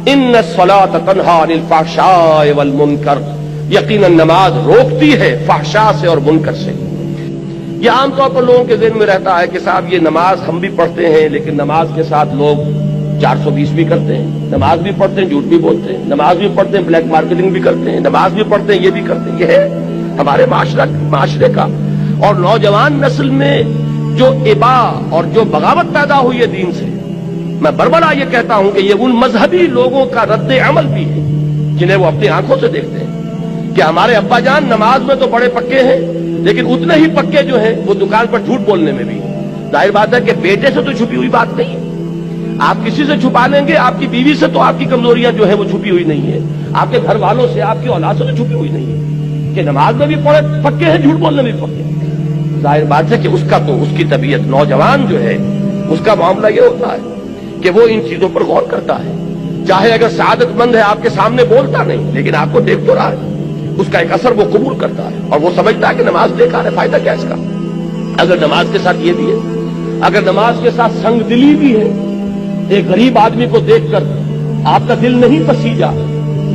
ان الصلاۃ تنہی عن الفحشاء والمنکر، یقیناً نماز روکتی ہے فحشاء سے اور منکر سے۔ یہ عام طور پر لوگوں کے ذہن میں رہتا ہے کہ صاحب یہ نماز ہم بھی پڑھتے ہیں لیکن نماز کے ساتھ لوگ 420 بھی کرتے ہیں، نماز بھی پڑھتے ہیں جھوٹ بھی بولتے ہیں، نماز بھی پڑھتے ہیں بلیک مارکیٹنگ بھی کرتے ہیں، نماز بھی پڑھتے ہیں یہ بھی کرتے ہیں۔ یہ ہے ہمارے معاشرے کا اور نوجوان نسل میں جو ابا اور جو بغاوت پیدا ہوئی ہے دین سے، میں بربلا یہ کہتا ہوں کہ یہ ان مذہبی لوگوں کا رد عمل بھی ہے جنہیں وہ اپنی آنکھوں سے دیکھتے ہیں کہ ہمارے ابا جان نماز میں تو بڑے پکے ہیں لیکن اتنے ہی پکے جو ہیں وہ دکان پر جھوٹ بولنے میں بھی۔ ظاہر بات ہے کہ بیٹے سے تو چھپی ہوئی بات نہیں ہے، آپ کسی سے چھپا لیں گے، آپ کی بیوی سے تو آپ کی کمزوریاں جو ہیں وہ چھپی ہوئی نہیں ہے، آپ کے گھر والوں سے، آپ کی اولاد سے تو چھپی ہوئی نہیں ہے کہ نماز میں بھی پکے ہیں، جھوٹ بولنے میں بھی پکے ہیں۔ ظاہر بات ہے کہ اس کا تو اس کی طبیعت، نوجوان جو ہے اس کا معاملہ یہ ہوتا ہے کہ وہ ان چیزوں پر غور کرتا ہے، چاہے اگر سعادت مند ہے آپ کے سامنے بولتا نہیں لیکن آپ کو دیکھ تو رہا ہے، اس کا ایک اثر وہ قبول کرتا ہے اور وہ سمجھتا ہے کہ نماز بیکار ہے، فائدہ کیا اس کا؟ اگر نماز کے ساتھ یہ بھی ہے، اگر نماز کے ساتھ سنگ دلی بھی ہے، ایک غریب آدمی کو دیکھ کر آپ کا دل نہیں پسیجا،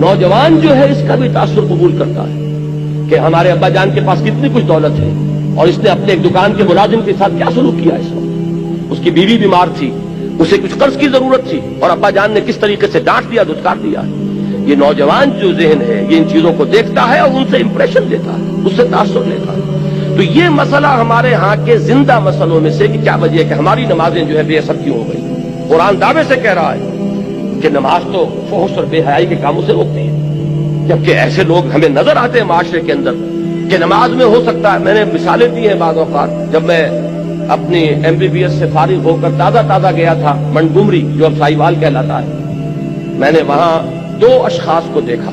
نوجوان جو ہے اس کا بھی تاثر قبول کرتا ہے کہ ہمارے ابا جان کے پاس کتنی کچھ دولت ہے اور اس نے اپنے ایک دکان کے ملازم کے ساتھ کیا سلوک کیا اس وقت، اس کی بیوی بیمار تھی، اسے کچھ قرض کی ضرورت تھی اور ابا جان نے کس طریقے سے ڈانٹ دیا، دھتکار دیا۔ یہ نوجوان جو ذہن ہے یہ ان چیزوں کو دیکھتا ہے اور ان سے امپریشن لیتا ہے، اس سے تاثر لیتا ہے۔ تو یہ مسئلہ ہمارے ہاں کے زندہ مسئلوں میں سے کہ کیا وجہ ہے کہ ہماری نمازیں جو ہے بے اثر کیوں ہو گئی۔ قرآن دعوے سے کہہ رہا ہے کہ نماز تو فحش اور بے حیائی کے کاموں سے روکتی ہے، جبکہ ایسے لوگ ہمیں نظر آتے ہیں معاشرے کے اندر کہ نماز میں ہو سکتا ہے، میں نے مثالیں دی ہیں بعض اوقات، جب میں اپنی MBBS سے فارغ ہو کر تازہ گیا تھا منٹگمری جو اب سائیوال کہلاتا ہے، میں نے وہاں 2 اشخاص کو دیکھا،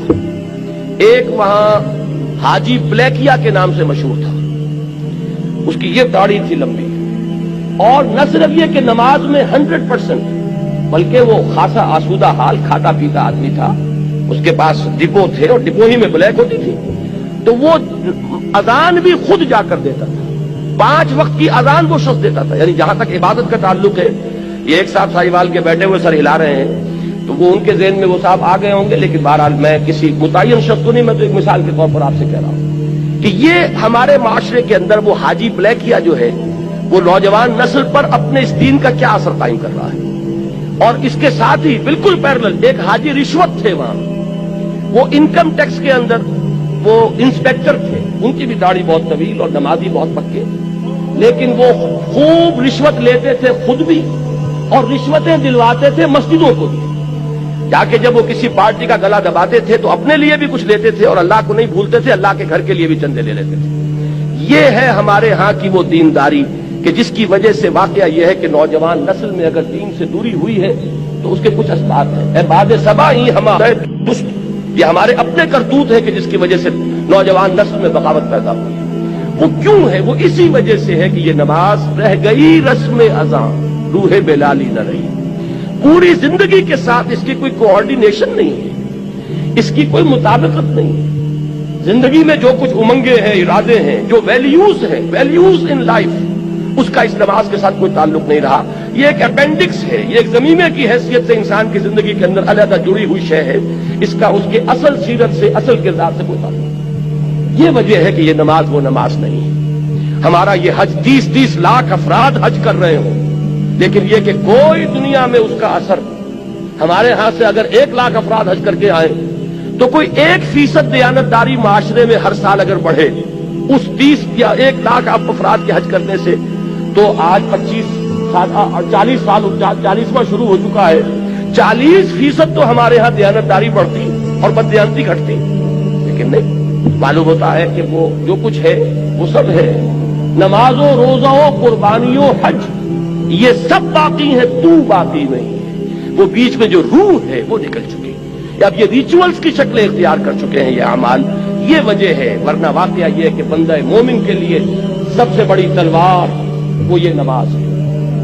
ایک وہاں حاجی بلیکیا کے نام سے مشہور تھا، اس کی یہ داڑھی تھی لمبی، اور نہ صرف یہ کہ نماز میں 100% بلکہ وہ خاصا آسودہ حال کھاتا پیتا آدمی تھا، اس کے پاس ڈپو تھے اور ڈپو ہی میں بلیک ہوتی تھی، تو وہ اذان بھی خود جا کر دیتا تھا، 5 وقت کی اذان وہ شخص دیتا تھا۔ یعنی جہاں تک عبادت کا تعلق ہے، یہ ایک صاحب سائیوال کے بیٹھے ہوئے سر ہلا رہے ہیں تو وہ ان کے ذہن میں وہ صاحب آ گئے ہوں گے، لیکن بہرحال میں کسی متعین شخص کو نہیں، میں تو ایک مثال کے طور پر آپ سے کہہ رہا ہوں کہ یہ ہمارے معاشرے کے اندر وہ حاجی بلیکیا جو ہے وہ نوجوان نسل پر اپنے اس دین کا کیا اثر قائم کر رہا ہے۔ اور اس کے ساتھ ہی بالکل پیرلل ایک حاجی رشوت تھے، وہاں وہ انکم ٹیکس کے اندر وہ انسپیکٹر تھے، ان کی بھی داڑھی بہت طویل اور نمازی بہت پکے، لیکن وہ خوب رشوت لیتے تھے خود بھی اور رشوتیں دلواتے تھے مسجدوں کو بھی، جا کے جب وہ کسی پارٹی کا گلا دباتے تھے تو اپنے لیے بھی کچھ لیتے تھے اور اللہ کو نہیں بھولتے تھے، اللہ کے گھر کے لیے بھی چندے لے لیتے تھے۔ یہ ہے ہمارے ہاں کی وہ دینداری کہ جس کی وجہ سے واقعہ یہ ہے کہ نوجوان نسل میں اگر دین سے دوری ہوئی ہے تو اس کے کچھ اسباب ہیں۔ اے باد صبا ہی ہمارے دست، یہ ہمارے اپنے کرتوت ہے کہ جس کی وجہ سے نوجوان نسل میں بغاوت پیدا ہوئی ہے۔ وہ کیوں ہے؟ وہ اسی وجہ سے ہے کہ یہ نماز رہ گئی رسم اذان، روح بلالی نہ رہی، پوری زندگی کے ساتھ اس کی کوئی کوآرڈینیشن نہیں ہے، اس کی کوئی مطابقت نہیں ہے۔ زندگی میں جو کچھ امنگیں ہیں، ارادے ہیں، جو ویلیوز ہیں، ویلیوز ان لائف، اس کا اس نماز کے ساتھ کوئی تعلق نہیں رہا۔ یہ ایک اپینڈکس ہے، یہ ایک ضمیمے کی حیثیت سے انسان کی زندگی کے اندر علیحدہ جڑی ہوئی شے ہے، اس کا اس کے اصل سیرت سے، اصل کردار سے کوئی تعلق نہیں۔ یہ وجہ ہے کہ یہ نماز وہ نماز نہیں ہے۔ ہمارا یہ حج 30 لاکھ افراد حج کر رہے ہوں، لیکن یہ کہ کوئی دنیا میں اس کا اثر، ہمارے ہاں سے اگر 1 لاکھ افراد حج کر کے آئیں تو کوئی 1% دیانتداری معاشرے میں ہر سال اگر بڑھے اس 30 یا 1 لاکھ افراد کے حج کرنے سے، تو آج 40واں شروع ہو چکا ہے، 40% تو ہمارے ہاں دیانتداری بڑھتی اور بددیانتی گھٹتی، لیکن نہیں، معلوم ہوتا ہے کہ وہ جو کچھ ہے وہ سب ہے، نماز و روزہ و قربانی و حج یہ سب باقی ہیں، تو باقی نہیں ہے۔ وہ بیچ میں جو روح ہے وہ نکل چکی، اب یہ ریچولز کی شکلیں اختیار کر چکے ہیں یہ اعمال، یہ وجہ ہے۔ ورنہ واقعہ یہ ہے کہ بندہ مومن کے لیے سب سے بڑی تلوار وہ یہ نماز ہے،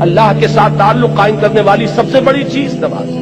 اللہ کے ساتھ تعلق قائم کرنے والی سب سے بڑی چیز نماز ہے۔